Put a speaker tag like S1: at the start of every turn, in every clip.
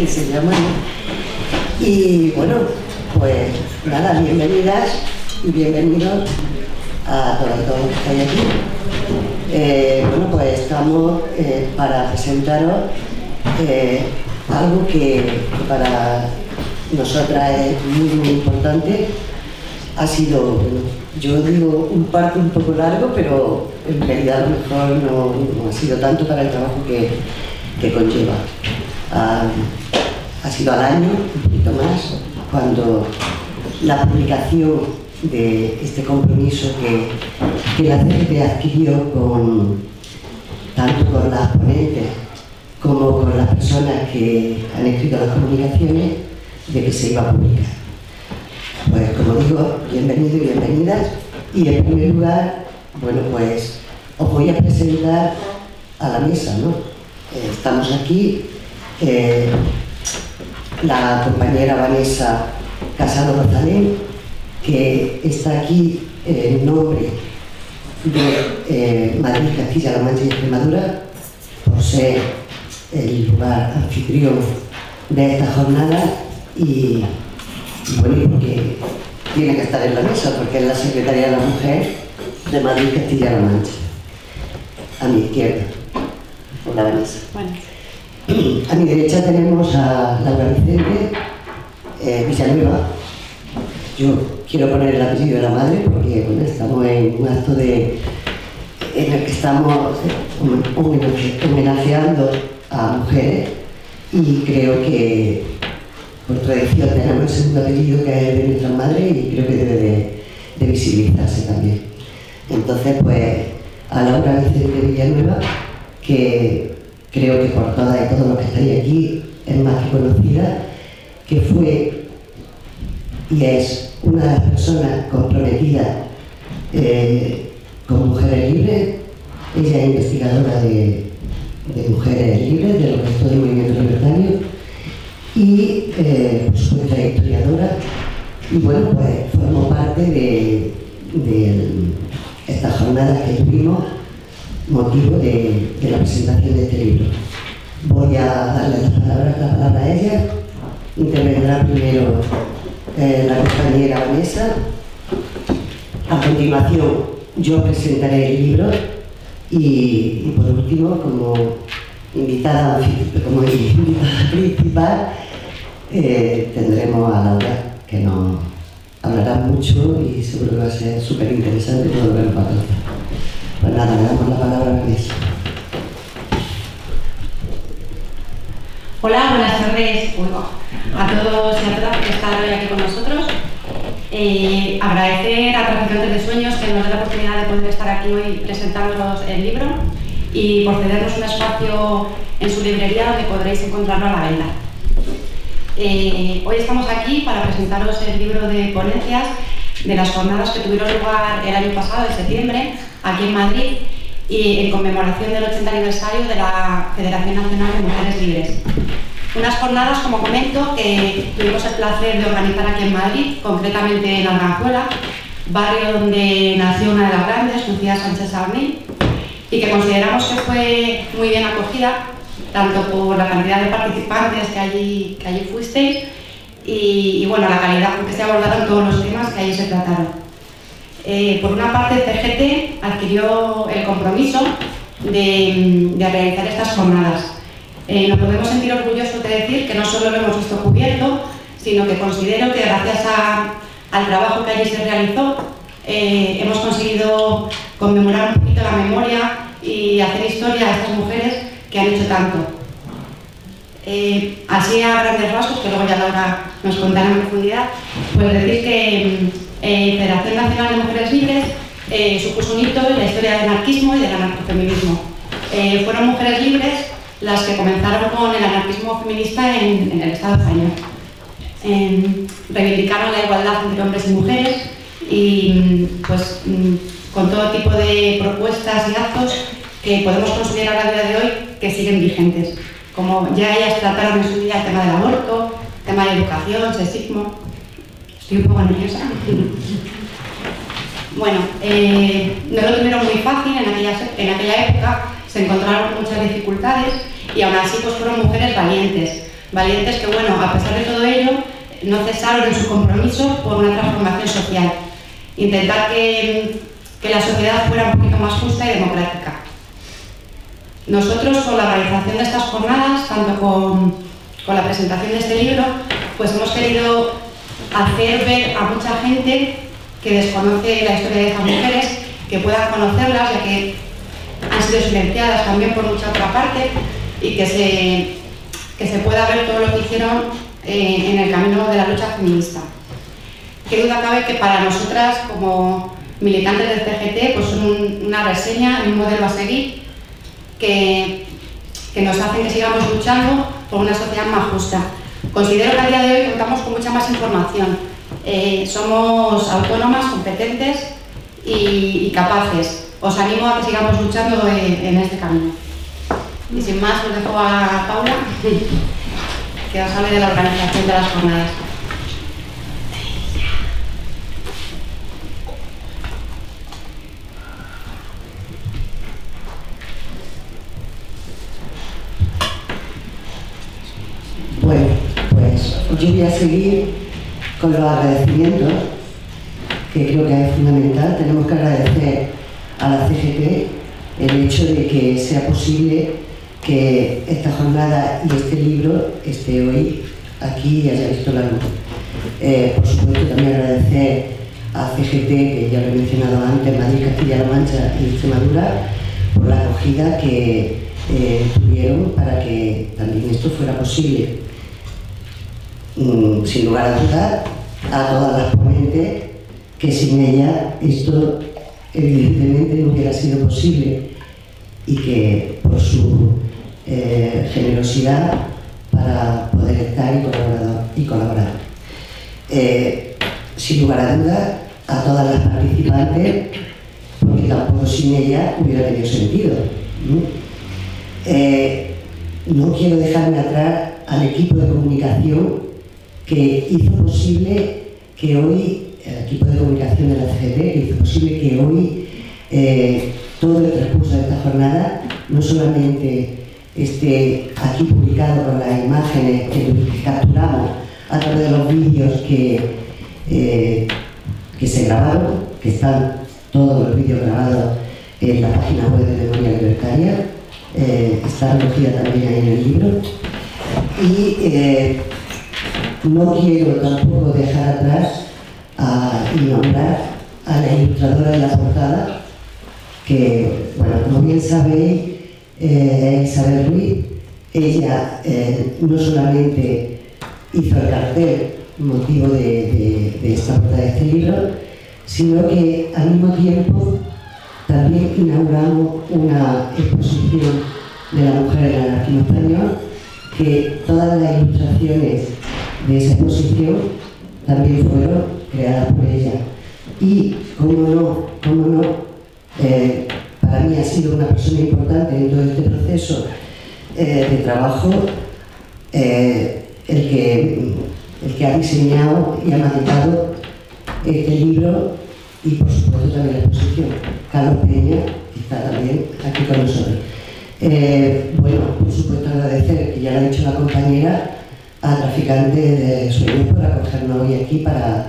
S1: Se llama, ¿no? Y bueno, pues nada, bienvenidas y bienvenidos a todos los que estáis aquí. Bueno, pues estamos para presentaros algo que para nosotras es muy importante. Ha sido, bueno, yo digo un parto un poco largo, pero en realidad a lo mejor no ha sido tanto para el trabajo que conlleva. Ha sido al año, un poquito más, cuando la publicación de este compromiso que la CGT adquirió tanto con las ponentes como con las personas que han escrito las comunicaciones, de que se iba a publicar. Pues como digo, bienvenidos y bienvenidas, y en primer lugar, bueno, pues os voy a presentar a la mesa, ¿no? Estamos aquí, la compañera Vanessa Casado Rosalén, que está aquí en nombre de Madrid, Castilla-La Mancha y Extremadura, por ser el lugar anfitrión de esta jornada y bueno, porque tiene que estar en la mesa, porque es la secretaria de la Mujer de Madrid, Castilla-La Mancha. A mi izquierda, la Vanessa. Bueno. A mi derecha tenemos a Laura Vicente Villanueva. Yo quiero poner el apellido de la madre porque bueno, estamos en un acto en el que estamos homenajeando a mujeres y creo que por tradición tenemos el segundo apellido que es de nuestra madre y creo que debe de visibilizarse también. Entonces, pues, a Laura Vicente Villanueva, que creo que por todas y todos los que estáis aquí es más que conocida, que fue y es una de las personas comprometidas con Mujeres Libres. Ella es investigadora de Mujeres Libres, del resto del movimiento libertario, y por supuesto es historiadora, y bueno, pues formó parte de estas jornadas que tuvimos, motivo de la presentación de este libro. Voy a darle la palabra a ella. Intervendrá primero la compañera Vanessa. A continuación yo presentaré el libro y por último, como invitada principal, tendremos a Laura, que nos hablará mucho y seguro que va a ser súper interesante todo lo que nos va a contar. Pues nada, le damos la palabra a Vanessa.
S2: Hola, buenas tardes a todos y a todas por estar hoy aquí con nosotros. Agradecer a Traficantes de Sueños que nos dé la oportunidad de poder estar aquí hoy presentándonos el libro y por cedernos un espacio en su librería donde podréis encontrarlo a la venta. Hoy estamos aquí para presentaros el libro de ponencias de las jornadas que tuvieron lugar el año pasado, en septiembre, aquí en Madrid, y en conmemoración del 80 aniversario de la Federación Nacional de Mujeres Libres. Unas jornadas, como comento, que tuvimos el placer de organizar aquí en Madrid, concretamente en Arganzuela, barrio donde nació una de las grandes, Lucía Sánchez Sarney, y que consideramos que fue muy bien acogida, tanto por la cantidad de participantes que allí fuisteis y bueno, la calidad con que se abordaron todos los temas que allí se trataron. Por una parte, CGT adquirió el compromiso de realizar estas jornadas. Nos podemos sentir orgullosos de decir que no solo lo hemos visto cubierto, sino que considero que gracias al trabajo que allí se realizó, hemos conseguido conmemorar un poquito la memoria y hacer historia a estas mujeres que han hecho tanto. Así a grandes rasgos, que luego ya Laura nos contará en profundidad, pues decir que Federación Nacional de Mujeres Libres supuso un hito en la historia del anarquismo y del anarcofeminismo. Fueron mujeres libres las que comenzaron con el anarquismo feminista en el Estado español. Reivindicaron la igualdad entre hombres y mujeres y pues con todo tipo de propuestas y actos que podemos considerar a día de hoy que siguen vigentes. Como ya ellas trataron en su día el tema del aborto, el tema de educación, sexismo. Estoy un poco nerviosa. Bueno, no lo tuvieron muy fácil en aquella época, se encontraron con muchas dificultades y aún así pues fueron mujeres valientes, Valientes que, bueno, a pesar de todo ello, no cesaron en su compromiso por una transformación social. Intentar que la sociedad fuera un poquito más justa y democrática. Nosotros, con la organización de estas jornadas, tanto con la presentación de este libro, pues hemos querido hacer ver a mucha gente que desconoce la historia de estas mujeres, que puedan conocerlas, ya que han sido silenciadas también por mucha otra parte, y que se pueda ver todo lo que hicieron en el camino de la lucha feminista. Qué duda cabe que para nosotras, como militantes del CGT, pues son una reseña y un modelo a seguir que nos hacen que sigamos luchando por una sociedad más justa. Considero que a día de hoy contamos con mucha más información. Somos autónomas, competentes y capaces. Os animo a que sigamos luchando en este camino. Y sin más, os dejo a Paula, que os hable de la organización de las jornadas.
S1: Bueno, pues yo voy a seguir con los agradecimientos, que creo que es fundamental. Tenemos que agradecer a la CGT el hecho de que sea posible que esta jornada y este libro esté hoy aquí y haya visto la luz. Por supuesto, también agradecer a CGT, que ya lo he mencionado antes, Madrid, Castilla-La Mancha y Extremadura, por la acogida que tuvieron para que también esto fuera posible. Sin lugar a dudar, a todas las ponentes, que sin ella esto evidentemente no hubiera sido posible, y que por su generosidad para poder estar y colaborar. Sin lugar a dudas, a todas las participantes, porque tampoco sin ella hubiera tenido sentido. No quiero dejarme atrás al equipo de comunicación que hizo posible que hoy, el equipo de comunicación de la CGT, que hizo posible que hoy todo el transcurso de esta jornada no solamente esté aquí publicado con las imágenes que capturamos a través de los vídeos que se grabaron, que están todos los vídeos grabados en la página web de Memoria Libertaria, está recogida también ahí en el libro, y no quiero tampoco dejar atrás y nombrar a la ilustradora de la portada, que, bueno, como bien sabéis, Isabel Ruiz. Ella no solamente hizo el cartel motivo de esta portada de este libro, sino que al mismo tiempo también inauguramos una exposición de la mujer en el anarquismo español, que todas las ilustraciones de esa exposición también fueron creadas por ella. Y, cómo no, para mí ha sido una persona importante en todo este proceso de trabajo, el que ha diseñado y ha maquetado este libro, y por supuesto también la exposición. Carlos Peña, que está también aquí con nosotros. Bueno, por supuesto agradecer, que ya lo ha dicho la compañera, a Traficantes de Sueños por acogernos hoy aquí para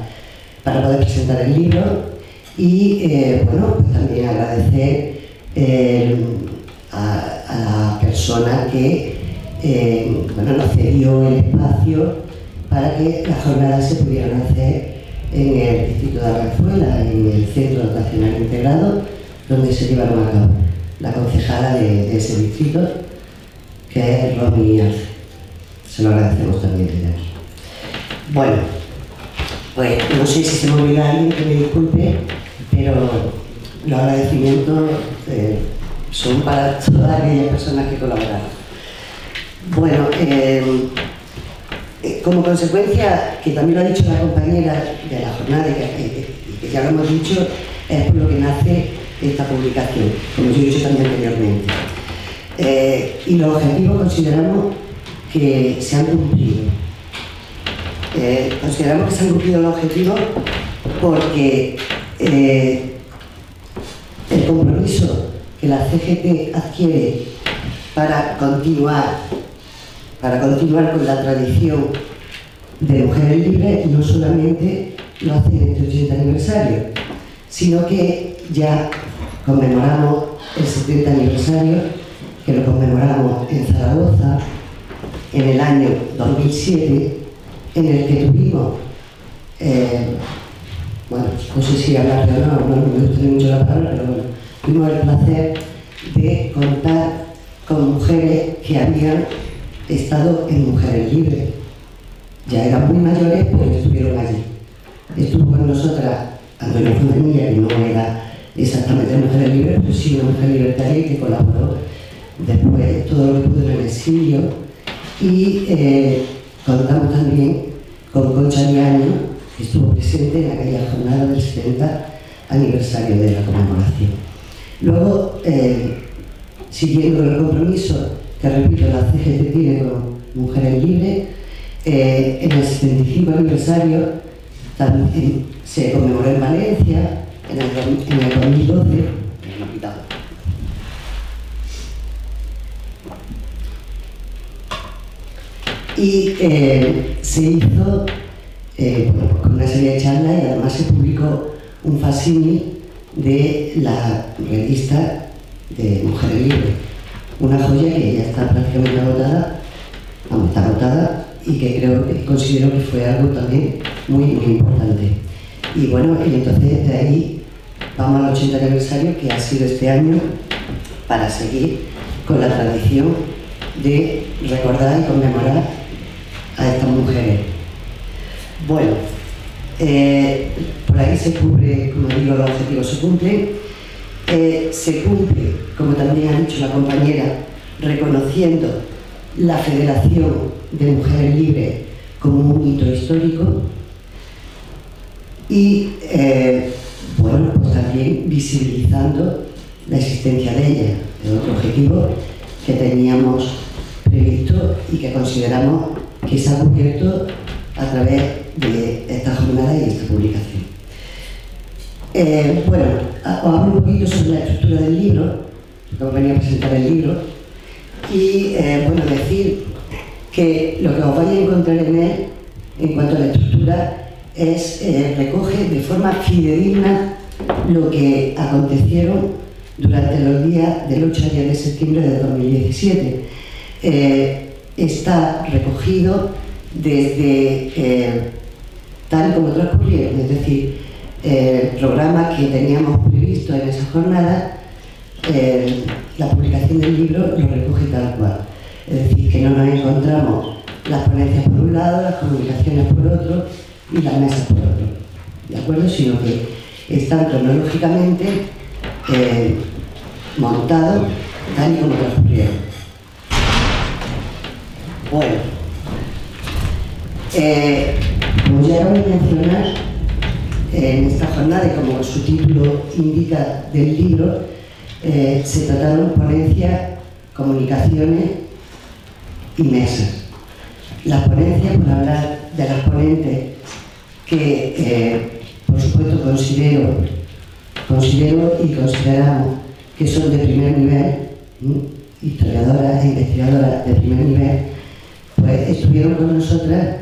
S1: poder presentar el libro, y bueno, pues también agradecer a la persona que bueno, nos cedió el espacio para que las jornadas se pudieran hacer en el distrito de Arganzuela, en el Centro Nacional Integrado, donde se llevaron a cabo. La concejala de ese distrito, que es Romy Arce. Se lo agradecemos también desde aquí. Bueno, pues no sé si se me olvida alguien, que me disculpe, pero los agradecimientos son para todas aquellas personas que colaboraron. Bueno, como consecuencia, que también lo ha dicho la compañera de la jornada, y que ya lo hemos dicho, es por lo que nace esta publicación, como yo he dicho también anteriormente. Y los objetivos consideramos que se han cumplido. Consideramos que se han cumplido los objetivos porque el compromiso que la CGT adquiere para continuar para continuar con la tradición de Mujeres Libres, no solamente lo hacen en este 80 aniversario, sino que ya conmemoramos el 70 aniversario, que lo conmemoramos en Zaragoza en el año 2007, en el que tuvimos, bueno, no sé si hablar de honor, no me gusta mucho la palabra, pero bueno, tuvimos el placer de contar con mujeres que habían estado en Mujeres Libres. Ya eran muy mayores, pero estuvieron allí. Estuvo con nosotras Antonio Fuenilla, que no era exactamente Mujeres Libres, pero sí una mujer libertaria que colaboró después todo lo que pudo en el exilio. Y contamos también con Concha Diaño, que estuvo presente en aquella jornada del 70 aniversario de la conmemoración. Luego, siguiendo con el compromiso que, repito, la CGT tiene con Mujeres Libres, en el 75 aniversario también se conmemoró en Valencia, en el 2012, y se hizo con una serie de charlas, y además se publicó un facsímil de la revista de Mujeres Libres, una joya que ya está prácticamente agotada, aunque está agotada, y que considero que fue algo también muy importante. Y bueno, y entonces de ahí vamos al 80 aniversario, que ha sido este año, para seguir con la tradición de recordar y conmemorar a estas mujeres. Bueno, por ahí se cubre, como digo, los objetivos se cumplen. Se cumple, como también ha dicho la compañera, reconociendo la Federación de Mujeres Libres como un hito histórico y, bueno, pues también visibilizando la existencia de ella, el otro objetivo que teníamos previsto y que consideramos que se ha cubierto a través de esta jornada y esta publicación. Bueno, os hablo un poquito sobre la estructura del libro, porque venía a presentar el libro, y bueno, decir que lo que os vais a encontrar en él, en cuanto a la estructura, es recoge de forma fidedigna lo que acontecieron durante los días del 8 al 10 de septiembre de 2017. Está recogido desde tal como transcurrieron, es decir, el programa que teníamos previsto en esa jornada, la publicación del libro lo recoge tal cual. Es decir, que no nos encontramos las ponencias por un lado, las comunicaciones por otro y las mesas por otro, ¿de acuerdo? Sino que están cronológicamente montados tal y como transcurrieron. Bueno, como ya acabo de mencionar, en esta jornada, y como su título indica del libro, se trataron ponencias, comunicaciones y mesas. Las ponencias, por hablar de las ponentes que, por supuesto, considero y consideramos que son de primer nivel, historiadoras e investigadoras de primer nivel, pues estuvieron con nosotras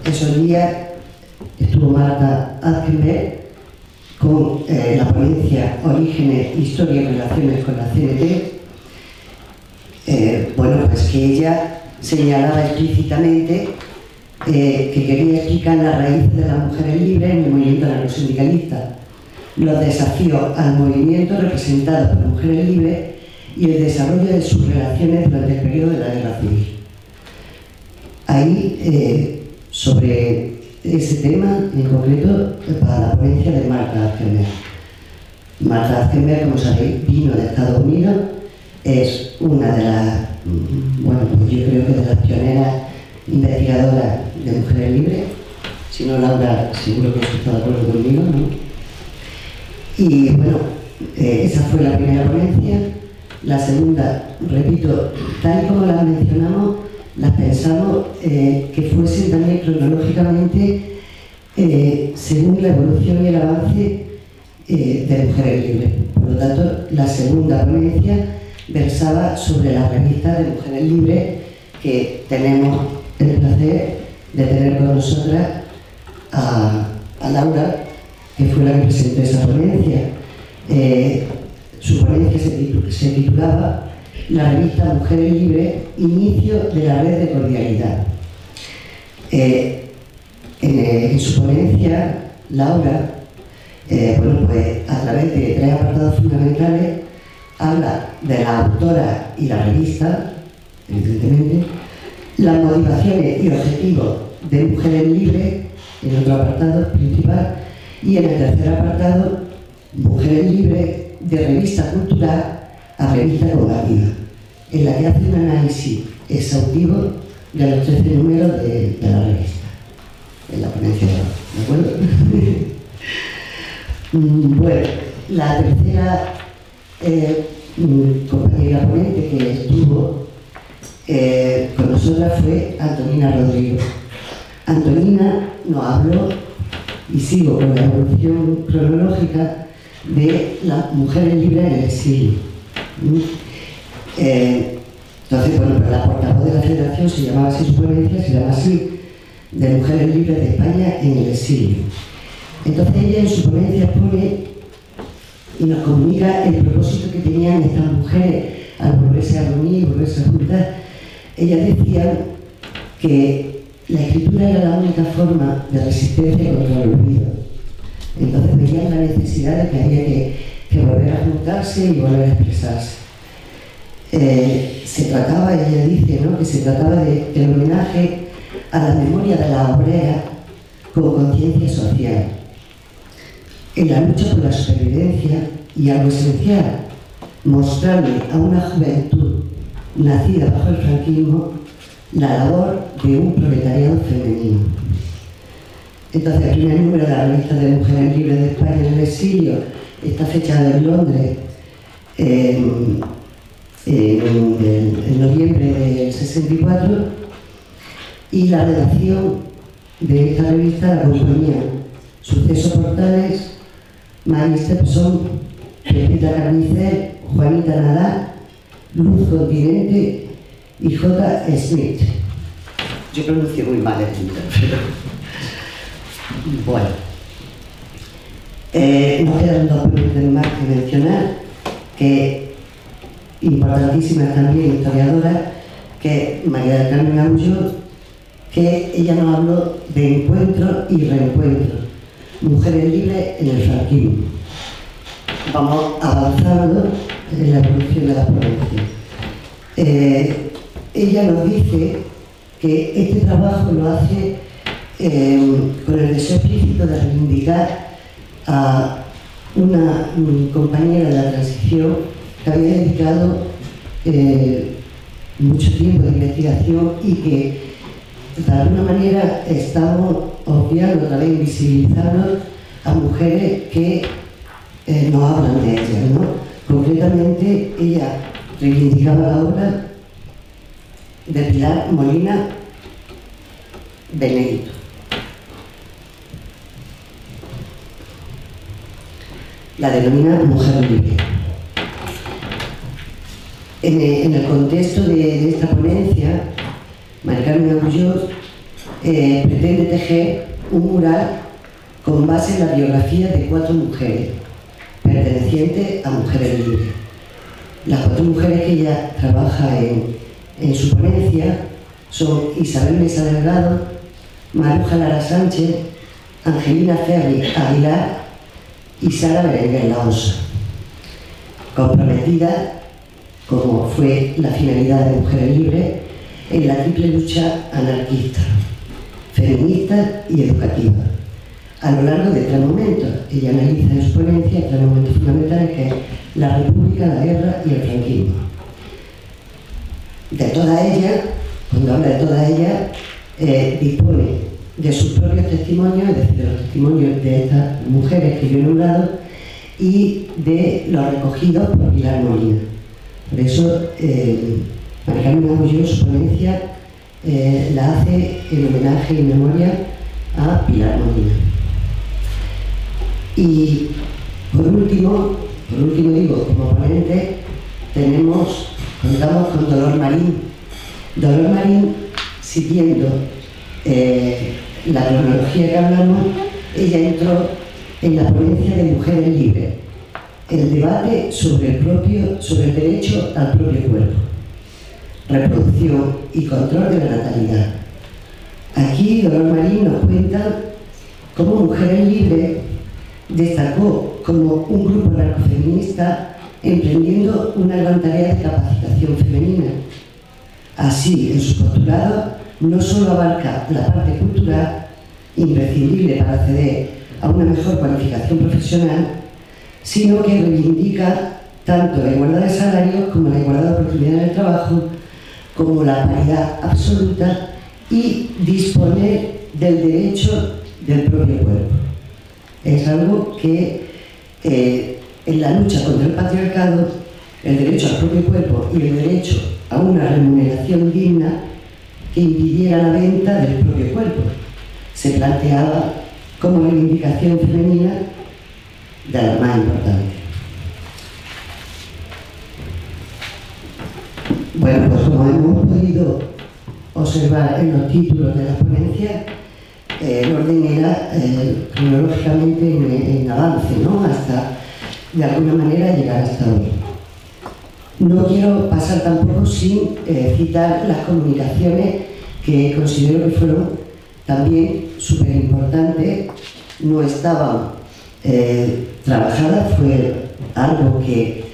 S1: esos días. Estuvo Marta Azkenberg con la ponencia Orígenes, Historia y Relaciones con la CNT. Bueno, pues que ella señalaba explícitamente que quería explicar las raíces de las mujeres libres en el movimiento anarcosindicalista, los desafíos al movimiento representado por mujeres libres y el desarrollo de sus relaciones durante el periodo de la Guerra Civil. Ahí, sobre ese tema en concreto, para la ponencia de Marta Azkenberg. Marta Azkenberg, como sabéis, vino de Estados Unidos, es una de las, bueno, pues yo creo que de las pioneras investigadoras de mujeres libres. Si no, Laura, seguro que está de acuerdo conmigo, ¿no? Y bueno, esa fue la primera ponencia. La segunda, repito, tal y como las mencionamos, las pensamos que fuesen también cronológicamente según la evolución y el avance de Mujeres Libres. Por lo tanto, la segunda ponencia versaba sobre la revista de Mujeres Libres que tenemos el placer de tener con nosotras a Laura, que fue la que presentó esa ponencia. Su ponencia se titulaba La revista Mujeres Libres, inicio de la red de cordialidad. En su ponencia, Laura, bueno, pues a través de 3 apartados fundamentales, habla de la autora y la revista, evidentemente, las motivaciones y objetivos de Mujeres Libres, en otro apartado principal, y en el tercer apartado, Mujeres Libres, de revista cultural a revista combativa, en la que hace un análisis exhaustivo de los 13 números de la revista, en la ponencia ¿de acuerdo? Bueno, la tercera compañera ponente que estuvo con nosotras fue Antonina Rodrigo. Antonina nos habló, y sigo con la evolución cronológica, de las mujeres libres en el exilio. Entonces, bueno, pues la portavoz de la Federación se llamaba así, su ponencia se llama así, de Mujeres Libres de España en el exilio. Entonces ella en su ponencia expone y nos comunica el propósito que tenían estas mujeres al volverse a reunir, volverse a juntar. Ellas decían que la escritura era la única forma de resistencia contra el olvido. Entonces veían la necesidad de que había que volver a juntarse y volver a expresarse. Se trataba, ella dice, ¿no?, que se trataba del homenaje a la memoria de la obrera con conciencia social, en la lucha por la supervivencia y algo esencial, mostrarle a una juventud nacida bajo el franquismo la labor de un proletariado femenino. Entonces, el primer número de la revista de Mujeres Libres de España en el exilio está fechado en Londres en noviembre del 64, y la redacción de esta revista la componían Suceso Portales, Mari Stepson, Pepita Carnicer, Juanita Nadal, Luz Continente y J. Smith. Yo pronuncio muy mal el título, pero bueno. Nos quedan 2 puntos más que mencionar, que importantísimas también, historiadoras, que es María del Carmen Agulló, que ella nos habló de encuentro y reencuentro, mujeres libres en el franquismo. Vamos avanzando en la evolución de la ponencia. Ella nos dice que este trabajo lo hace con el deseo explícito de reivindicar a una compañera de la transición que había dedicado mucho tiempo de investigación y que de alguna manera estamos obviando, otra vez invisibilizando a mujeres que nos hablan de ellas, ¿no? Concretamente, ella reivindicaba la obra de Pilar Molina Benedito. La denomina Mujer Libre. En el contexto de esta ponencia, María Carmen Agulló pretende tejer un mural con base en la biografía de 4 mujeres pertenecientes a Mujeres Libres. Las 4 mujeres que ella trabaja en su ponencia son Isabel Mesa Delgado, Maruja Lara Sánchez, Angelina Ferri Aguilar y Sara Berenguer Laosa, comprometidas, como fue la finalidad de Mujeres Libres, en la triple lucha anarquista, feminista y educativa. A lo largo de 3 momentos, ella analiza en su ponencia 3 momentos fundamentales, que es la República, la guerra y el franquismo. De todas ellas, cuando habla de todas ellas, dispone de sus propios testimonios, es decir, de los testimonios de estas mujeres que yo he nombrado, y de los recogidos por Pilar Molina. Por eso, María Carmen Agulló, su ponencia, la hace en homenaje y memoria a Pilar Molina. Y por último digo, como ponente, contamos con Dolor Marín. Dolor Marín, siguiendo la cronología que hablamos, ella entró en la ponencia de Mujeres Libres, el debate sobre el derecho al propio cuerpo, reproducción y control de la natalidad. Aquí Dolor Marín nos cuenta cómo Mujeres Libres destacó como un grupo anarcofeminista emprendiendo una gran tarea de capacitación femenina. Así, en su postulado no solo abarca la parte cultural, imprescindible para acceder a una mejor cualificación profesional, sino que reivindica tanto la igualdad de salarios como la igualdad de oportunidades en el trabajo, como la paridad absoluta y disponer del derecho del propio cuerpo. Es algo que en la lucha contra el patriarcado, el derecho al propio cuerpo y el derecho a una remuneración digna que impidiera la venta del propio cuerpo se planteaba como reivindicación femenina de la más importante. Bueno, pues como hemos podido observar en los títulos de la ponencia, el orden era cronológicamente en avance, ¿no? Hasta, de alguna manera, llegar hasta hoy. No quiero pasar tampoco sin citar las comunicaciones que considero que fueron también súper importantes, no estaban trabajadas, fue algo que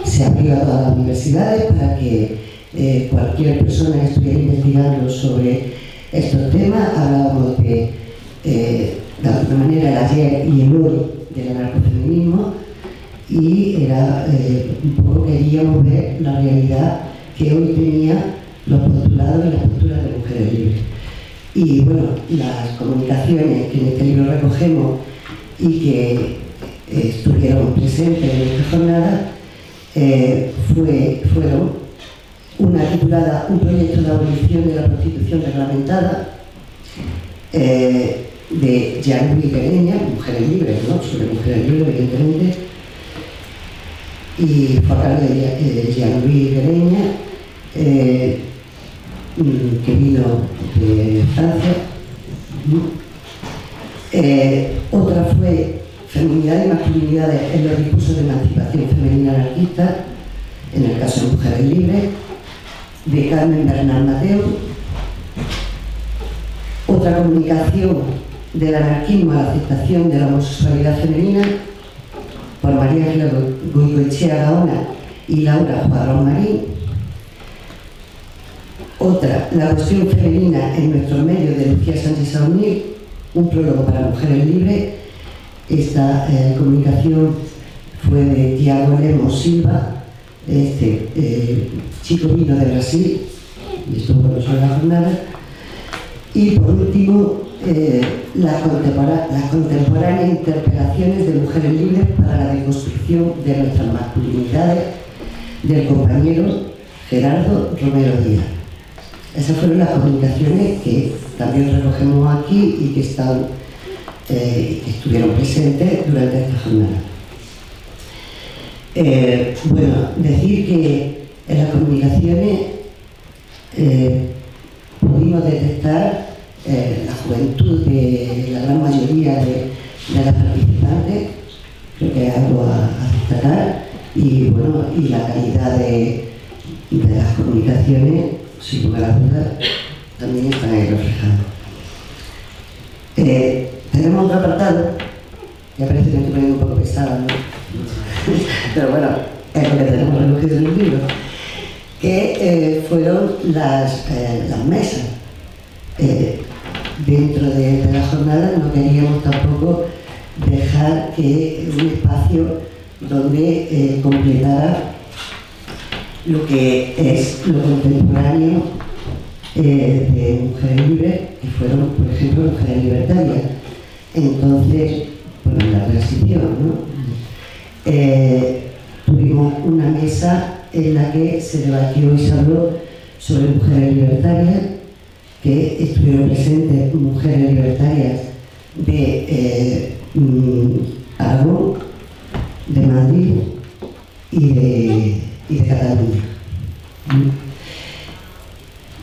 S1: se abrió a todas las universidades para que cualquier persona que estuviera investigando sobre estos temas. Hablábamos de alguna manera el ayer y el hoy del anarcofeminismo, y era un poco queríamos ver la realidad que hoy tenía los postulados y las posturas de Mujeres Libres. Y bueno, las comunicaciones que en este libro recogemos y que estuvieron presentes en esta jornada fueron una titulada Un proyecto de abolición de la prostitución reglamentada, de Jean-Louis Guereña, Mujeres Libres, ¿no? Sobre Mujeres Libres, evidentemente, y fue a cargo de Jean-Louis Guereña, que vino de Francia. Otra fue Feminidad y masculinidades en los discursos de emancipación femenina anarquista, en el caso de Mujeres Libres, de Carmen Bernal Mateo. Otra comunicación del anarquismo a la aceptación de la homosexualidad femenina, por María Ángela Goicoechea Gaona y Laura Juarrón Marín. Otra, La cuestión femenina en nuestros medios, de Lucía Sánchez Saunil, un prólogo para Mujeres Libres. Esta comunicación fue de Tiago Lemos Silva. Este chico vino de Brasil y estuvo con nosotros en la jornada. Y por último, las contemporáneas interpelaciones de Mujeres Libres para la deconstrucción de nuestras masculinidades, del compañero Gerardo Romero Díaz. Esas fueron las comunicaciones que también recogemos aquí y que estuvieron presentes durante esta jornada. Bueno, decir que en las comunicaciones pudimos detectar la juventud de la gran mayoría de las participantes, creo que es algo a destacar, y bueno, y la calidad de las comunicaciones, sin lugar a dudas, también están ahí reflejadas. Tenemos otro apartado, ya parece que me estoy poniendo un poco pesada, ¿no? Pero bueno, es lo que tenemos recogido en el libro, que fueron las mesas. Dentro de la jornada no queríamos tampoco dejar que un espacio donde completara lo que es lo contemporáneo de Mujeres Libres, que fueron, por ejemplo, Mujeres Libertarias. Entonces, bueno, en la transición, ¿no? Tuvimos una mesa en la que se debatió y se habló sobre Mujeres Libertarias, que estuvieron presentes Mujeres Libertarias de Aragón, de Madrid y de Cataluña.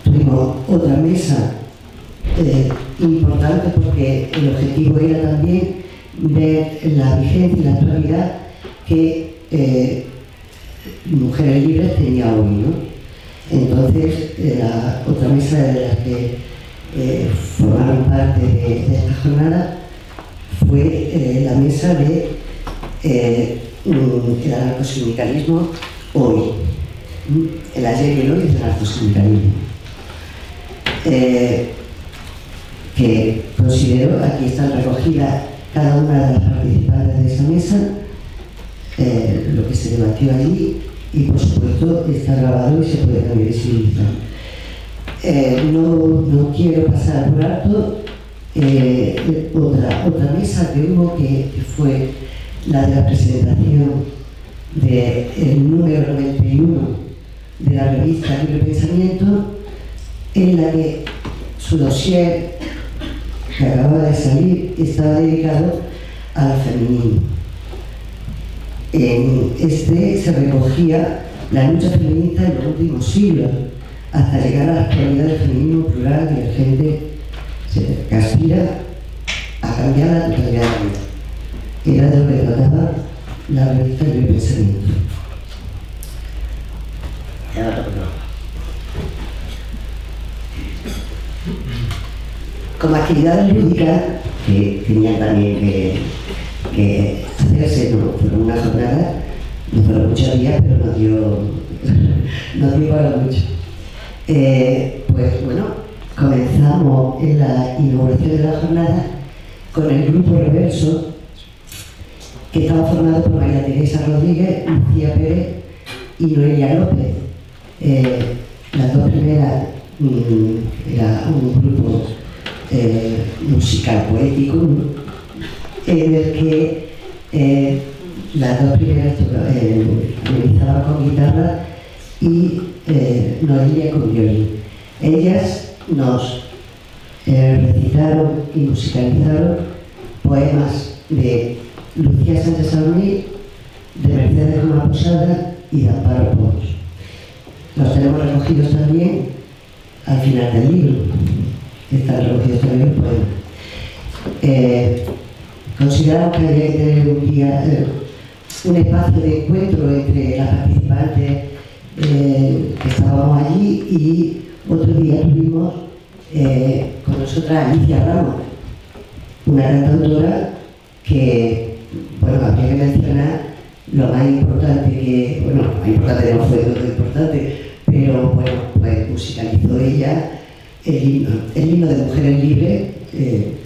S1: Tuvimos otra mesa importante porque el objetivo era también ver la vigencia y la actualidad que Mujeres Libres tenía hoy, ¿no? Entonces, la otra mesa de la que formaron parte de esta jornada fue la mesa de el anarcosindicalismo hoy, el ayer y el hoy del anarcosindicalismo, que considero, aquí están recogidas cada una de las participantes de esa mesa, lo que se debatió allí, y por supuesto está grabado y se puede también visibilizar. No quiero pasar por alto otra mesa que hubo, que fue la de la presentación del número 91 de la revista Libre Pensamiento, en la que su dossier, que acababa de salir, estaba dedicado al feminismo. En este se recogía la lucha feminista en los últimos siglos, hasta llegar a la actualidad del feminismo plural, divergente, que aspira a cambiar la totalidad de la vida. Era de lo que trataba la revista Libre Pensamiento. Como actividades lúdicas, que tenían también que hacerse, no fueron una jornada, no fueron muchos días, pero nos dio para mucho. Pues bueno, comenzamos en la inauguración de la jornada con el grupo Reverso, que estaba formado por María Teresa Rodríguez, Lucía Pérez y Noelia López. Las dos primeras era un grupo musical poético, ¿no? En el que las dos primeras amenizaban con guitarra y Noelia con violín. Ellas nos recitaron y musicalizaron poemas de Lucía Sánchez Abril, de Mercedes Goma Posada y de Amparo Pons. Los tenemos recogidos también al final del libro. Están recogidos también los poemas. Consideramos que había que tener un espacio de encuentro entre las participantes que estábamos allí, y otro día tuvimos con nosotras Alicia Ramos, una cantautora que, bueno, habría que mencionar lo más importante que, bueno, lo más importante no fue todo importante, pero bueno, pues musicalizó ella el himno de Mujeres Libres,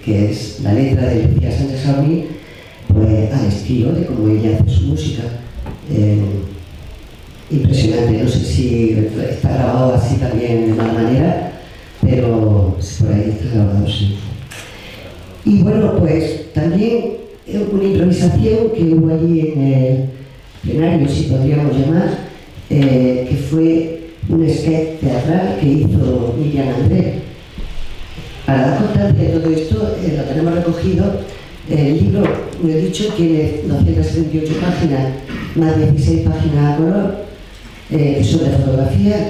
S1: que es la letra de Lucía Sánchez Abril, pues al estilo de cómo ella hace su música. Impresionante, no sé si está grabado así también de mala manera, pero por ahí está grabado, sí. Y bueno, pues también una improvisación que hubo allí en el plenario, si podríamos llamar, que fue un sketch teatral que hizo Miriam Andrés. Para dar constancia de todo esto, lo tenemos recogido. El libro, como he dicho, tiene 278 páginas, más 16 páginas a color, sobre fotografías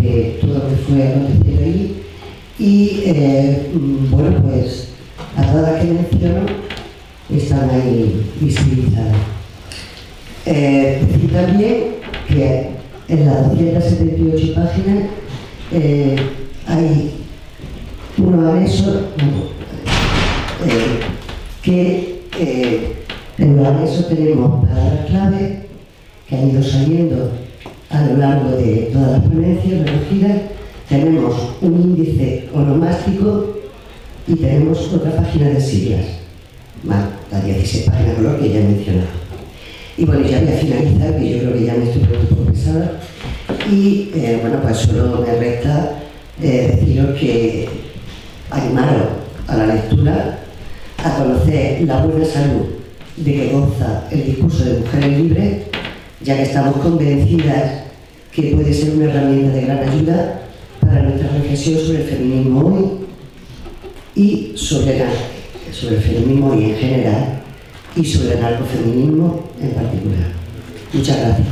S1: de todo lo que fue aconteciendo allí. Y bueno, pues a todas las que menciono están ahí visibilizadas. Decir también que en las 278 páginas hay unos anexos que en los anexos tenemos palabras clave que han ido saliendo a lo largo de todas las ponencias recogidas. Tenemos un índice onomástico y tenemos otra página de siglas, más las 16 páginas color que ya he mencionado. Y bueno, ya voy a finalizar, que yo creo que ya me estoy poniendo un poco pesada. Y bueno, pues solo me resta deciros que animaros a la lectura, a conocer la buena salud de que goza el discurso de Mujeres Libres, ya que estamos convencidas que puede ser una herramienta de gran ayuda para nuestra reflexión sobre el feminismo hoy y sobre el feminismo hoy en general y sobre el anarcofeminismo en particular. Muchas gracias.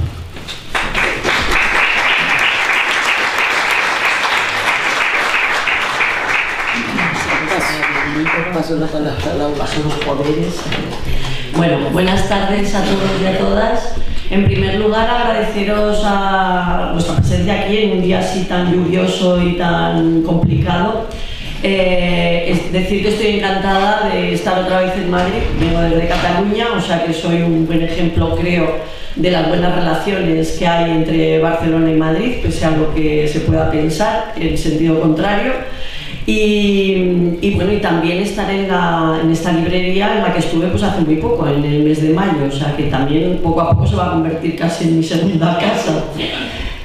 S1: Paso la palabra a Laura.
S3: Son los poderes. Bueno, buenas tardes a todos y a todas. En primer lugar, agradeceros a vuestra presencia aquí en un día así tan lluvioso y tan complicado. Es decir que estoy encantada de estar otra vez en Madrid. Vengo desde Cataluña, o sea que soy un buen ejemplo, creo, de las buenas relaciones que hay entre Barcelona y Madrid, pese a lo que se pueda pensar en sentido contrario. Y bueno, y también estar en esta librería en la que estuve pues hace muy poco, en el mes de mayo, o sea que también poco a poco se va a convertir casi en mi segunda casa.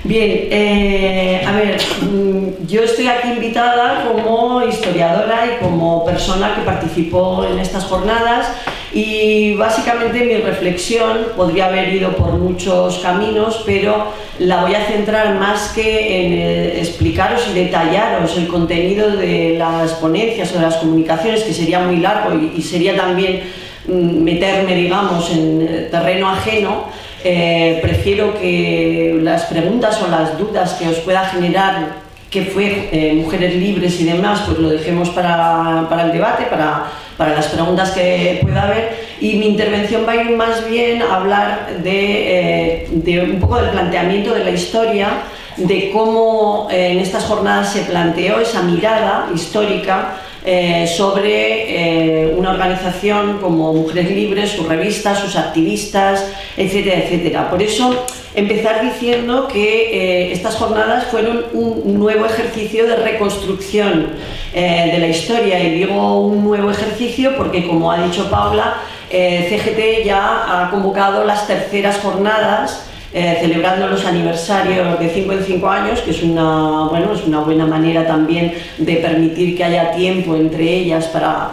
S3: Bien, a ver, yo estoy aquí invitada como historiadora y como persona que participó en estas jornadas, y básicamente mi reflexión podría haber ido por muchos caminos, pero la voy a centrar más que en explicaros y detallaros el contenido de las ponencias o de las comunicaciones, que sería muy largo y sería también meterme, digamos, en terreno ajeno. Prefiero que las preguntas o las dudas que os pueda generar qué fue Mujeres Libres y demás, pues lo dejemos para el debate, para las preguntas que pueda haber, y mi intervención va a ir más bien a hablar de un poco del planteamiento de la historia, de cómo en estas jornadas se planteó esa mirada histórica sobre una organización como Mujeres Libres, sus revistas, sus activistas, etcétera, etcétera. Por eso empezar diciendo que estas jornadas fueron un nuevo ejercicio de reconstrucción de la historia, y digo un nuevo ejercicio porque, como ha dicho Paula, CGT ya ha convocado las terceras jornadas, celebrando los aniversarios de 5 en 5 años, que es una buena manera también de permitir que haya tiempo entre ellas para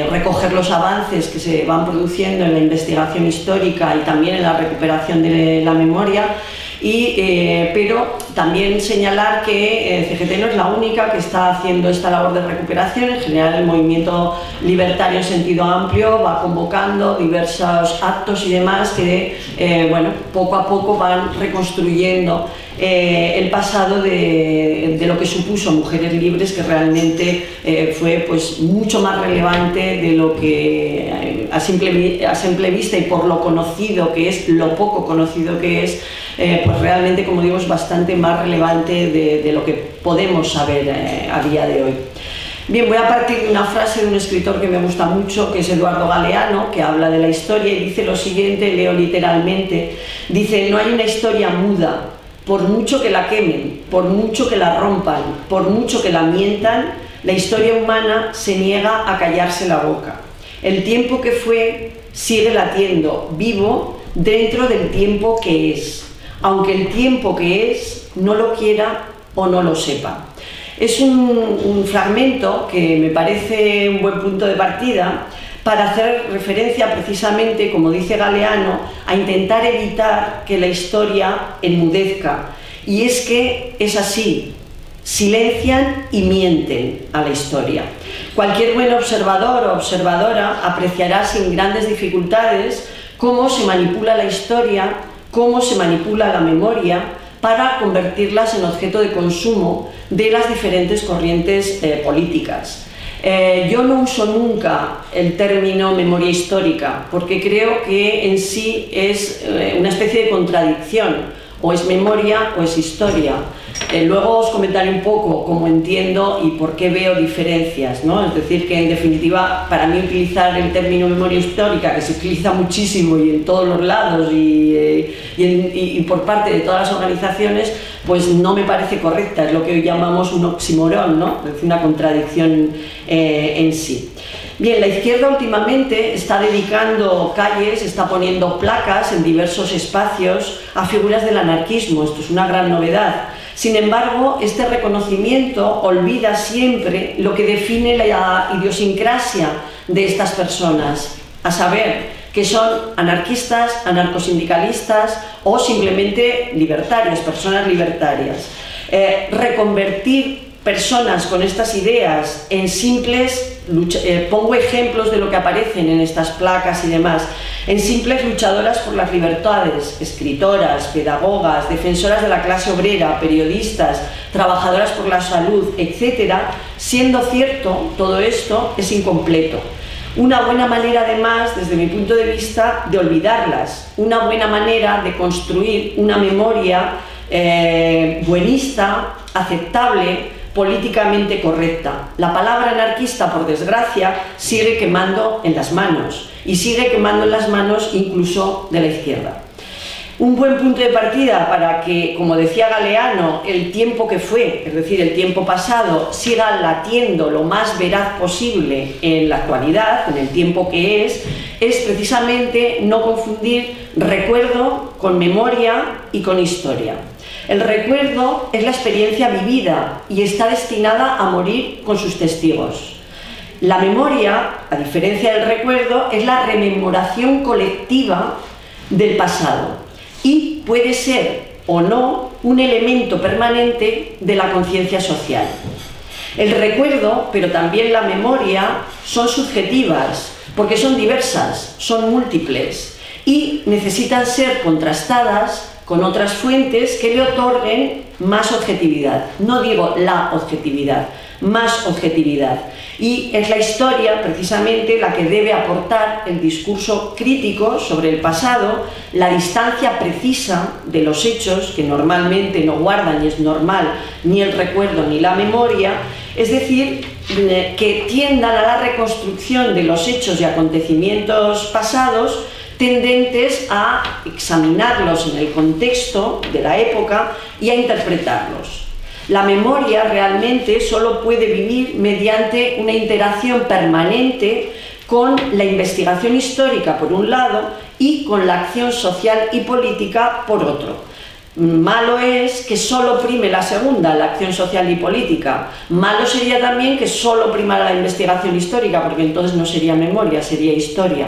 S3: recoger los avances que se van produciendo en la investigación histórica y también en la recuperación de la memoria. Pero también señalar que CGT no es la única que está haciendo esta labor de recuperación. En general, el movimiento libertario en sentido amplio va convocando diversos actos y demás que poco a poco van reconstruyendo el pasado de lo que supuso Mujeres Libres, que realmente fue pues mucho más relevante de lo que a simple vista, y por lo conocido que es, lo poco conocido que es, pues realmente, como digo, es bastante más relevante de lo que podemos saber a día de hoy. Bien, voy a partir de una frase de un escritor que me gusta mucho, que es Eduardo Galeano, que habla de la historia y dice lo siguiente, leo literalmente, dice: no hay una historia muda. Por mucho que la quemen, por mucho que la rompan, por mucho que la mientan, la historia humana se niega a callarse la boca. El tiempo que fue sigue latiendo, vivo, dentro del tiempo que es, aunque el tiempo que es no lo quiera o no lo sepa. Es un fragmento que me parece un buen punto de partida para hacer referencia precisamente, como dice Galeano, a intentar evitar que la historia enmudezca. Y es que es así, silencian y mienten a la historia. Cualquier buen observador o observadora apreciará sin grandes dificultades cómo se manipula la historia, cómo se manipula la memoria para convertirlas en objeto de consumo de las diferentes corrientes políticas. Yo no uso nunca el término memoria histórica porque creo que en sí es una especie de contradicción, o es memoria o es historia. Luego os comentaré un poco cómo entiendo y por qué veo diferencias, ¿no? Es decir, que en definitiva, para mí utilizar el término memoria histórica, que se utiliza muchísimo y en todos los lados y por parte de todas las organizaciones, pues no me parece correcta, es lo que hoy llamamos un oxímoron, ¿no? Es decir, una contradicción en sí. Bien, la izquierda últimamente está dedicando calles, está poniendo placas en diversos espacios a figuras del anarquismo. Esto es una gran novedad. Sin embargo, este reconocimiento olvida siempre lo que define la idiosincrasia de estas personas, a saber, que son anarquistas, anarcosindicalistas o simplemente libertarios, personas libertarias. Reconvertir personas con estas ideas en simples pongo ejemplos de lo que aparecen en estas placas y demás, en simples luchadoras por las libertades, escritoras, pedagogas, defensoras de la clase obrera, periodistas, trabajadoras por la salud, etc., siendo cierto, todo esto es incompleto. Una buena manera, además, desde mi punto de vista, de olvidarlas, una buena manera de construir una memoria buenista, aceptable, políticamente correcta. La palabra anarquista, por desgracia, sigue quemando en las manos, y sigue quemando en las manos incluso de la izquierda. Un buen punto de partida para que, como decía Galeano, el tiempo que fue, es decir, el tiempo pasado, siga latiendo lo más veraz posible en la actualidad, en el tiempo que es precisamente no confundir recuerdo con memoria y con historia. El recuerdo es la experiencia vivida y está destinada a morir con sus testigos. La memoria, a diferencia del recuerdo, es la rememoración colectiva del pasado y puede ser o no un elemento permanente de la conciencia social. El recuerdo, pero también la memoria, son subjetivas porque son diversas, son múltiples y necesitan ser contrastadas con otras fuentes que le otorguen más objetividad. No digo la objetividad, más objetividad. Y es la historia, precisamente, la que debe aportar el discurso crítico sobre el pasado, la distancia precisa de los hechos, que normalmente no guardan, y es normal, ni el recuerdo ni la memoria, es decir, que tiendan a la reconstrucción de los hechos y acontecimientos pasados, tendentes a examinarlos en el contexto de la época y a interpretarlos. La memoria realmente solo puede vivir mediante una interacción permanente con la investigación histórica por un lado y con la acción social y política por otro. Malo es que solo prime la segunda, la acción social y política. Malo sería también que solo primara la investigación histórica, porque entonces no sería memoria, sería historia.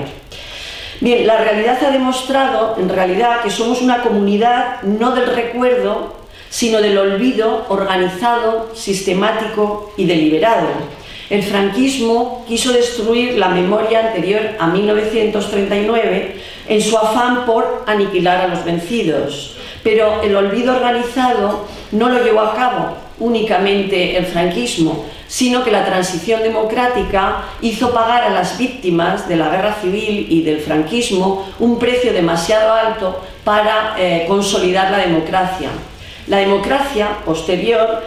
S3: Bien, la realidad ha demostrado, en realidad, que somos una comunidad no del recuerdo, sino del olvido organizado, sistemático y deliberado. El franquismo quiso destruir la memoria anterior a 1939 en su afán por aniquilar a los vencidos, pero el olvido organizado no lo llevó a cabo únicamente el franquismo, sino que la transición democrática hizo pagar a las víctimas de la guerra civil y del franquismo un precio demasiado alto para consolidar la democracia. La democracia posterior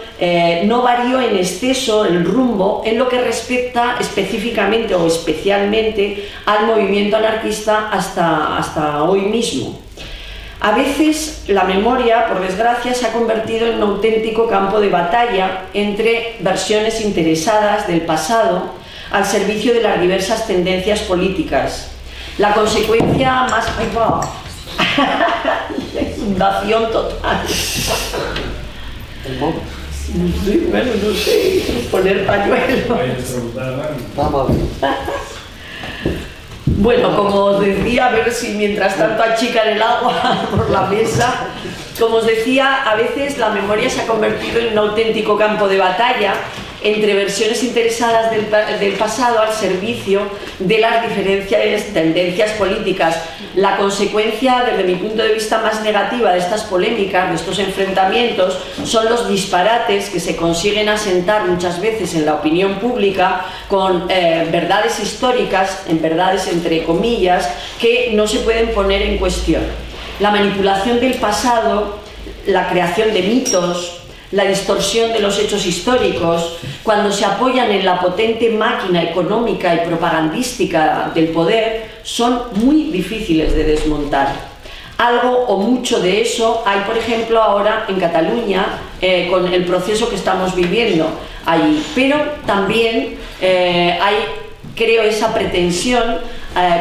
S3: no varió en exceso el rumbo en lo que respecta específicamente o especialmente al movimiento anarquista hasta hoy mismo. A veces la memoria, por desgracia, se ha convertido en un auténtico campo de batalla entre versiones interesadas del pasado al servicio de las diversas tendencias políticas. La consecuencia más... ¡Ay, wow! La inundación total. Bueno, no sé, poner pañuelo. Vamos. Bueno, como os decía, a ver si mientras tanto achican el agua por la mesa, como os decía, a veces la memoria se ha convertido en un auténtico campo de batalla entre versiones interesadas del pasado al servicio de las diferentes tendencias políticas. La consecuencia, desde mi punto de vista más negativa de estas polémicas, de estos enfrentamientos, son los disparates que se consiguen asentar muchas veces en la opinión pública con verdades históricas, en verdades entre comillas, que no se pueden poner en cuestión. La manipulación del pasado, la creación de mitos, la distorsión de los hechos históricos, cuando se apoyan en la potente máquina económica y propagandística del poder, son muy difíciles de desmontar. Algo o mucho de eso hay, por ejemplo, ahora en Cataluña, con el proceso que estamos viviendo allí. Pero también hay, creo, esa pretensión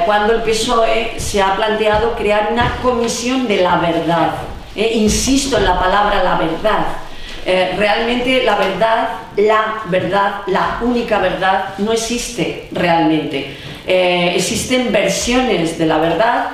S3: cuando el PSOE se ha planteado crear una comisión de la verdad. Insisto en la palabra la verdad. Realmente la verdad, la única verdad no existe realmente. Existen versiones de la verdad.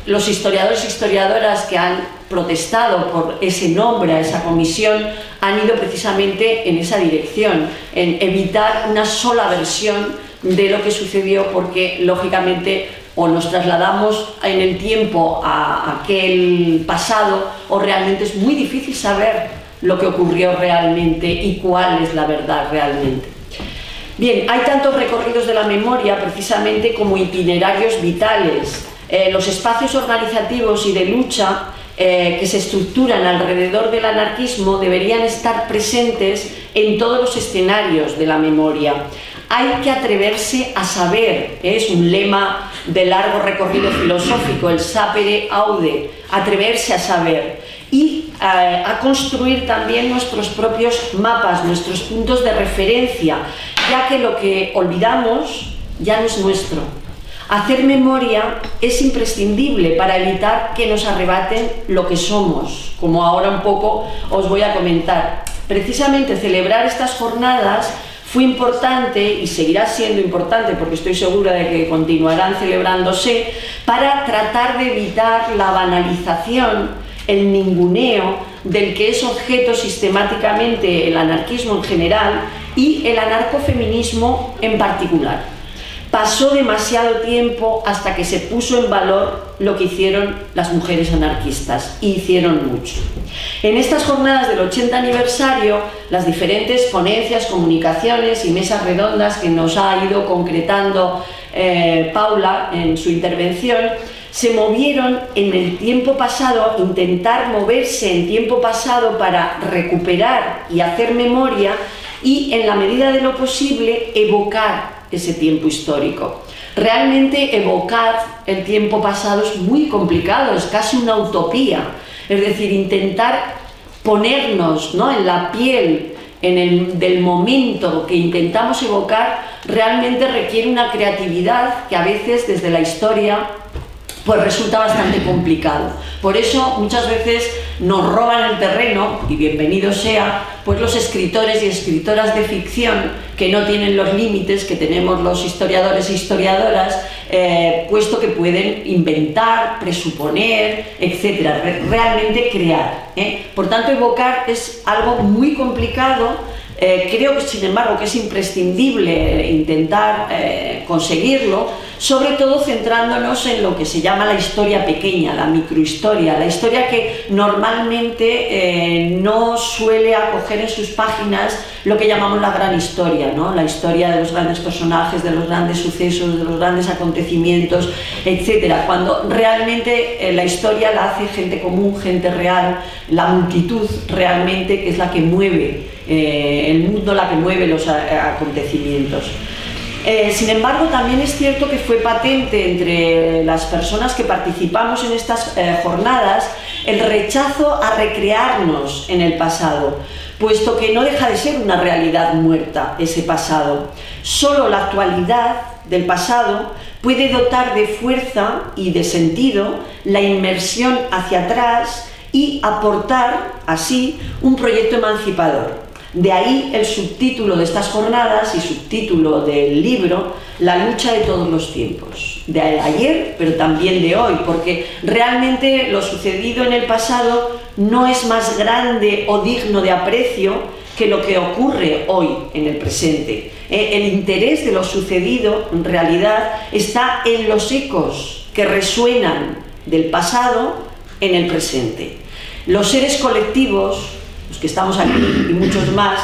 S3: Los historiadores e historiadoras que han protestado por ese nombre a esa comisión han ido precisamente en esa dirección, en evitar una sola versión de lo que sucedió, porque lógicamente o nos trasladamos en el tiempo a aquel pasado o realmente es muy difícil saber lo que ocurrió realmente y cuál es la verdad realmente. Bien, hay tantos recorridos de la memoria precisamente como itinerarios vitales. Los espacios organizativos y de lucha que se estructuran alrededor del anarquismo deberían estar presentes en todos los escenarios de la memoria. Hay que atreverse a saber, es un lema de largo recorrido filosófico, el sapere aude, atreverse a saber, y a construir también nuestros propios mapas, nuestros puntos de referencia, ya que lo que olvidamos ya no es nuestro. Hacer memoria es imprescindible para evitar que nos arrebaten lo que somos, como ahora un poco os voy a comentar. Precisamente celebrar estas jornadas fue importante y seguirá siendo importante, porque estoy segura de que continuarán celebrándose, para tratar de evitar la banalización, el ninguneo del que es objeto sistemáticamente el anarquismo en general y el anarcofeminismo en particular. Pasó demasiado tiempo hasta que se puso en valor lo que hicieron las mujeres anarquistas, y hicieron mucho. En estas jornadas del 80 aniversario, las diferentes ponencias, comunicaciones y mesas redondas que nos ha ido concretando Paula en su intervención, se movieron en el tiempo pasado, intentar moverse en tiempo pasado para recuperar y hacer memoria y, en la medida de lo posible, evocar ese tiempo histórico. Realmente evocar el tiempo pasado es muy complicado, es casi una utopía. Es decir, intentar ponernos, ¿no?, en la piel del momento que intentamos evocar realmente requiere una creatividad que a veces desde la historia pues resulta bastante complicado. Por eso muchas veces nos roban el terreno, y bienvenido sea, pues los escritores y escritoras de ficción que no tienen los límites que tenemos los historiadores e historiadoras, puesto que pueden inventar, presuponer, etcétera, realmente crear, Por tanto, evocar es algo muy complicado. Creo, sin embargo, que es imprescindible intentar conseguirlo, sobre todo centrándonos en lo que se llama la historia pequeña, la microhistoria, la historia que normalmente no suele acoger en sus páginas lo que llamamos la gran historia, ¿no? La historia de los grandes personajes, de los grandes sucesos, de los grandes acontecimientos, etcétera, cuando realmente la historia la hace gente común, gente real, la multitud realmente, que es la que mueve el mundo, la que mueve los acontecimientos. Sin embargo, también es cierto que fue patente entre las personas que participamos en estas jornadas el rechazo a recrearnos en el pasado, puesto que no deja de ser una realidad muerta ese pasado. Solo la actualidad del pasado puede dotar de fuerza y de sentido la inmersión hacia atrás y aportar así un proyecto emancipador. De ahí el subtítulo de estas jornadas y subtítulo del libro, La lucha de todos los tiempos, de ayer pero también de hoy, porque realmente lo sucedido en el pasado no es más grande o digno de aprecio que lo que ocurre hoy en el presente. El interés de lo sucedido en realidad está en los ecos que resuenan del pasado en el presente. Los seres colectivos, los que estamos aquí y muchos más,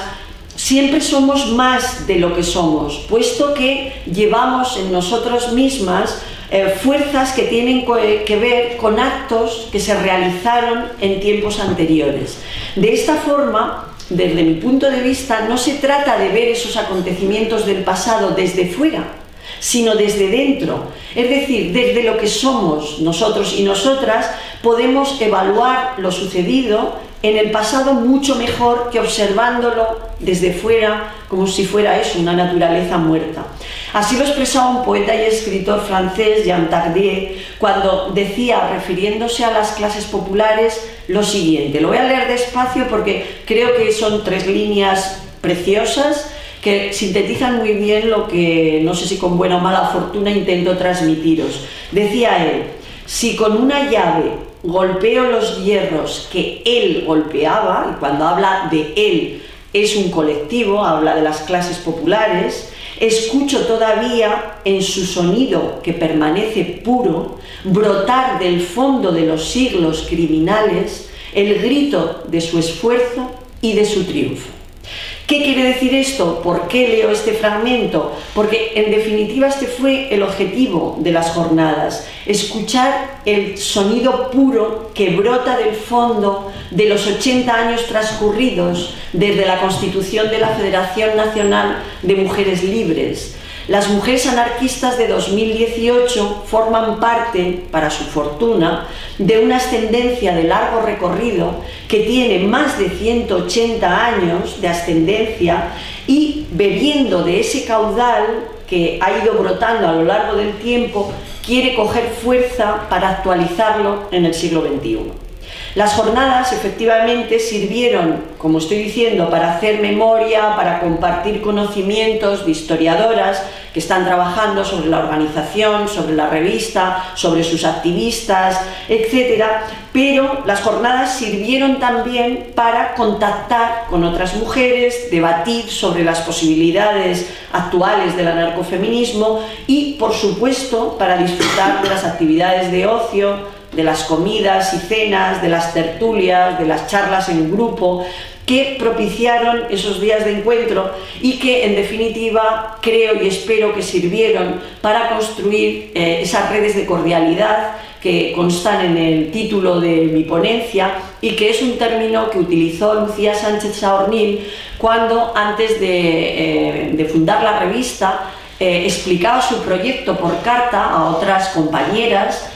S3: siempre somos más de lo que somos, puesto que llevamos en nosotros mismas fuerzas que tienen que ver con actos que se realizaron en tiempos anteriores. De esta forma, desde mi punto de vista, no se trata de ver esos acontecimientos del pasado desde fuera, sino desde dentro. Es decir, desde lo que somos nosotros y nosotras podemos evaluar lo sucedido en el pasado mucho mejor que observándolo desde fuera, como si fuera eso, una naturaleza muerta. Así lo expresaba un poeta y escritor francés, Jean Tardieu, cuando decía, refiriéndose a las clases populares, lo siguiente. Lo voy a leer despacio porque creo que son 3 líneas preciosas que sintetizan muy bien lo que, no sé si con buena o mala fortuna, intento transmitiros. Decía él: si con una llave golpeo los hierros que él golpeaba, y cuando habla de él es un colectivo, habla de las clases populares. Escucho todavía en su sonido, que permanece puro, brotar del fondo de los siglos criminales el grito de su esfuerzo y de su triunfo. ¿Qué quiere decir esto? ¿Por qué leo este fragmento? Porque en definitiva este fue el objetivo de las jornadas, escuchar el sonido puro que brota del fondo de los 80 años transcurridos desde la constitución de la Federación Nacional de Mujeres Libres. Las mujeres anarquistas de 2018 forman parte, para su fortuna, de una ascendencia de largo recorrido que tiene más de 180 años de ascendencia, y bebiendo de ese caudal que ha ido brotando a lo largo del tiempo, quiere coger fuerza para actualizarlo en el siglo XXI. Las jornadas efectivamente sirvieron, como estoy diciendo, para hacer memoria, para compartir conocimientos de historiadoras que están trabajando sobre la organización, sobre la revista, sobre sus activistas, etc. Pero las jornadas sirvieron también para contactar con otras mujeres, debatir sobre las posibilidades actuales del anarcofeminismo y, por supuesto, para disfrutar de las actividades de ocio, de las comidas y cenas, de las tertulias, de las charlas en grupo, que propiciaron esos días de encuentro y que, en definitiva, creo y espero que sirvieron para construir esas redes de cordialidad que constan en el título de mi ponencia, y que es un término que utilizó Lucía Sánchez Saornil cuando, antes de fundar la revista, explicaba su proyecto por carta a otras compañeras.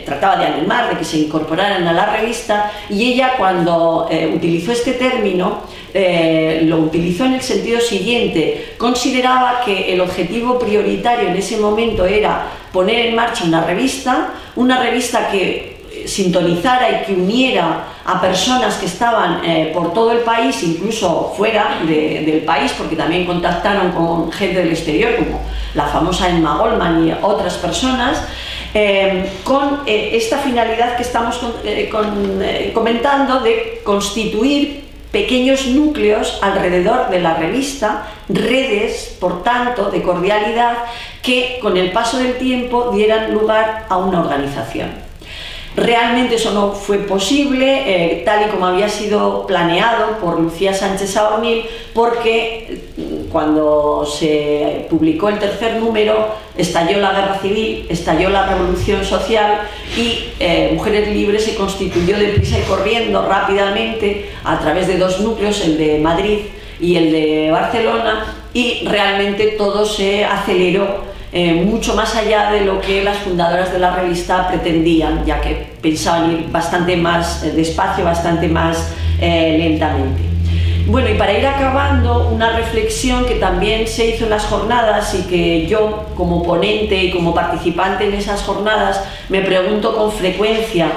S3: Trataba de animar, de que se incorporaran a la revista, y ella, cuando utilizó este término, lo utilizó en el sentido siguiente: consideraba que el objetivo prioritario en ese momento era poner en marcha una revista que sintonizara y que uniera a personas que estaban por todo el país, incluso fuera del país, porque también contactaron con gente del exterior, como la famosa Emma Goldman y otras personas, con esta finalidad que estamos comentando, de constituir pequeños núcleos alrededor de la revista, redes, por tanto, de cordialidad, que con el paso del tiempo dieran lugar a una organización. Realmente eso no fue posible, tal y como había sido planeado por Lucía Sánchez Saornil, porque cuando se publicó el tercer número estalló la guerra civil, estalló la revolución social, y Mujeres Libres se constituyó deprisa y corriendo rápidamente a través de dos núcleos, el de Madrid y el de Barcelona, y realmente todo se aceleró mucho más allá de lo que las fundadoras de la revista pretendían, ya que pensaban ir bastante más despacio, bastante más lentamente. Bueno, y para ir acabando, una reflexión que también se hizo en las jornadas y que yo, como ponente y como participante en esas jornadas, me pregunto con frecuencia: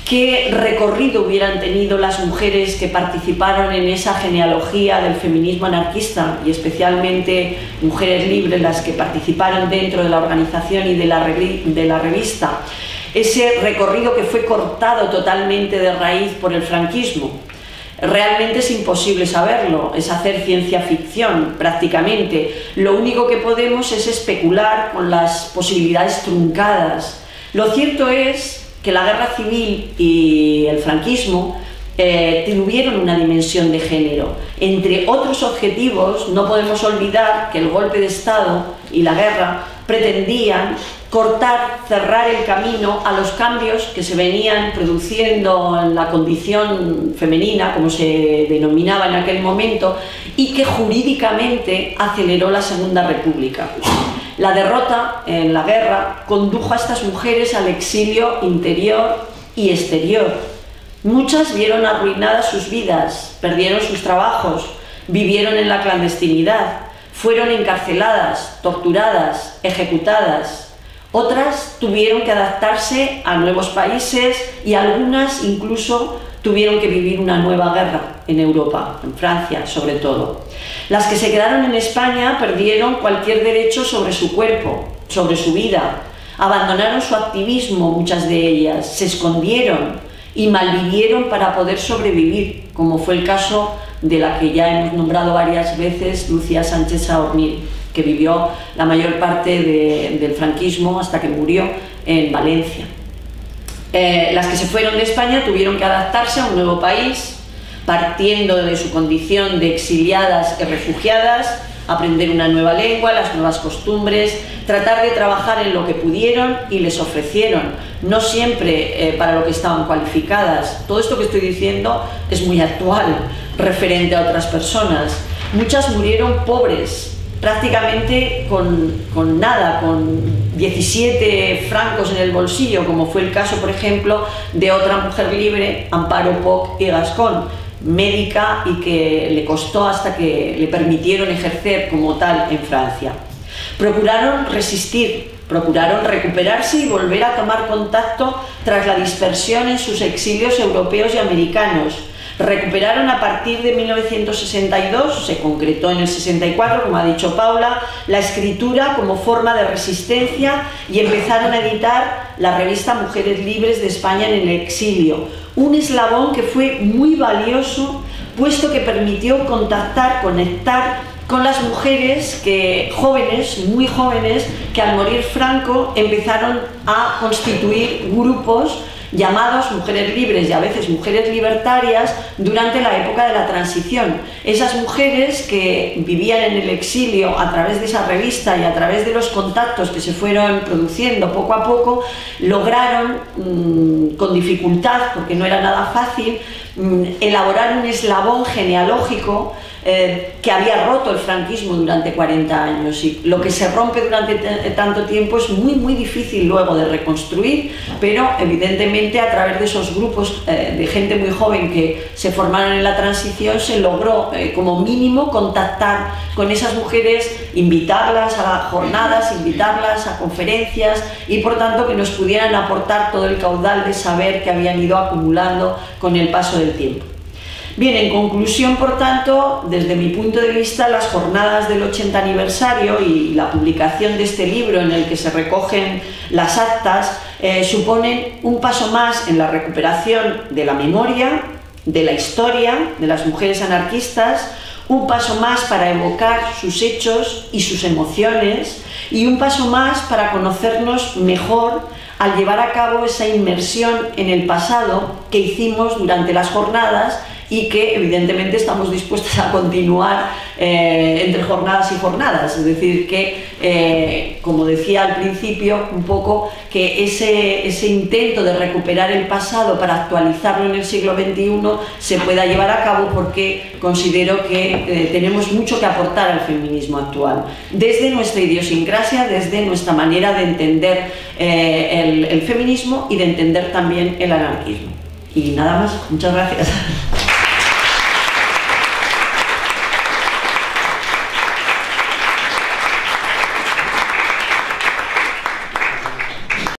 S3: ¿qué recorrido hubieran tenido las mujeres que participaron en esa genealogía del feminismo anarquista, y especialmente Mujeres Libres, las que participaron dentro de la organización y de la revista? Ese recorrido que fue cortado totalmente de raíz por el franquismo. Realmente es imposible saberlo, es hacer ciencia ficción prácticamente. Lo único que podemos es especular con las posibilidades truncadas. Lo cierto es que la guerra civil y el franquismo tuvieron una dimensión de género. Entre otros objetivos, no podemos olvidar que el golpe de Estado y la guerra pretendían cortar, cerrar el camino a los cambios que se venían produciendo en la condición femenina, como se denominaba en aquel momento, y que jurídicamente aceleró la Segunda República. La derrota en la guerra condujo a estas mujeres al exilio interior y exterior. Muchas vieron arruinadas sus vidas, perdieron sus trabajos, vivieron en la clandestinidad, fueron encarceladas, torturadas, ejecutadas. Otras tuvieron que adaptarse a nuevos países, y algunas incluso tuvieron que vivir una nueva guerra en Europa, en Francia sobre todo. Las que se quedaron en España perdieron cualquier derecho sobre su cuerpo, sobre su vida. abandonaron su activismo, muchas de ellas, se escondieron y malvivieron para poder sobrevivir, como fue el caso de la que ya hemos nombrado varias veces, Lucía Sánchez Saornil, que vivió la mayor parte del franquismo hasta que murió en Valencia. Las que se fueron de España tuvieron que adaptarse a un nuevo país, partiendo de su condición de exiliadas y refugiadas, aprender una nueva lengua, las nuevas costumbres, tratar de trabajar en lo que pudieron y les ofrecieron, no siempre para lo que estaban cualificadas. Todo esto que estoy diciendo es muy actual referente a otras personas. Muchas murieron pobres, prácticamente con nada, con 17 francos en el bolsillo, como fue el caso, por ejemplo, de otra mujer libre, Amparo Poch y Gascón, médica, y que le costó hasta que le permitieron ejercer como tal en Francia. Procuraron resistir, procuraron recuperarse y volver a tomar contacto tras la dispersión en sus exilios europeos y americanos. Recuperaron a partir de 1962, se concretó en el 64, como ha dicho Paula, la escritura como forma de resistencia y empezaron a editar la revista Mujeres Libres de España en el exilio, un eslabón que fue muy valioso, puesto que permitió contactar, conectar con las mujeres jóvenes, muy jóvenes, que al morir Franco empezaron a constituir grupos llamados Mujeres Libres y a veces Mujeres Libertarias durante la época de la transición. Esas mujeres que vivían en el exilio a través de esa revista y a través de los contactos que se fueron produciendo poco a poco, lograron, con dificultad, porque no era nada fácil, elaborar un eslabón genealógico que había roto el franquismo durante 40 años, y lo que se rompe durante tanto tiempo es muy difícil luego de reconstruir, pero evidentemente a través de esos grupos de gente muy joven que se formaron en la transición se logró como mínimo contactar con esas mujeres, invitarlas a jornadas, invitarlas a conferencias y por tanto que nos pudieran aportar todo el caudal de saber que habían ido acumulando con el paso del tiempo. Bien, en conclusión, por tanto, desde mi punto de vista, las jornadas del 80 aniversario y la publicación de este libro en el que se recogen las actas suponen un paso más en la recuperación de la memoria, de la historia de las mujeres anarquistas, un paso más para evocar sus hechos y sus emociones y un paso más para conocernos mejor al llevar a cabo esa inmersión en el pasado que hicimos durante las jornadas y que evidentemente estamos dispuestos a continuar entre jornadas y jornadas. Es decir, que, como decía al principio, un poco que ese intento de recuperar el pasado para actualizarlo en el siglo XXI se pueda llevar a cabo, porque considero que tenemos mucho que aportar al feminismo actual, desde nuestra idiosincrasia, desde nuestra manera de entender el feminismo y de entender también el anarquismo. Y nada más, muchas gracias.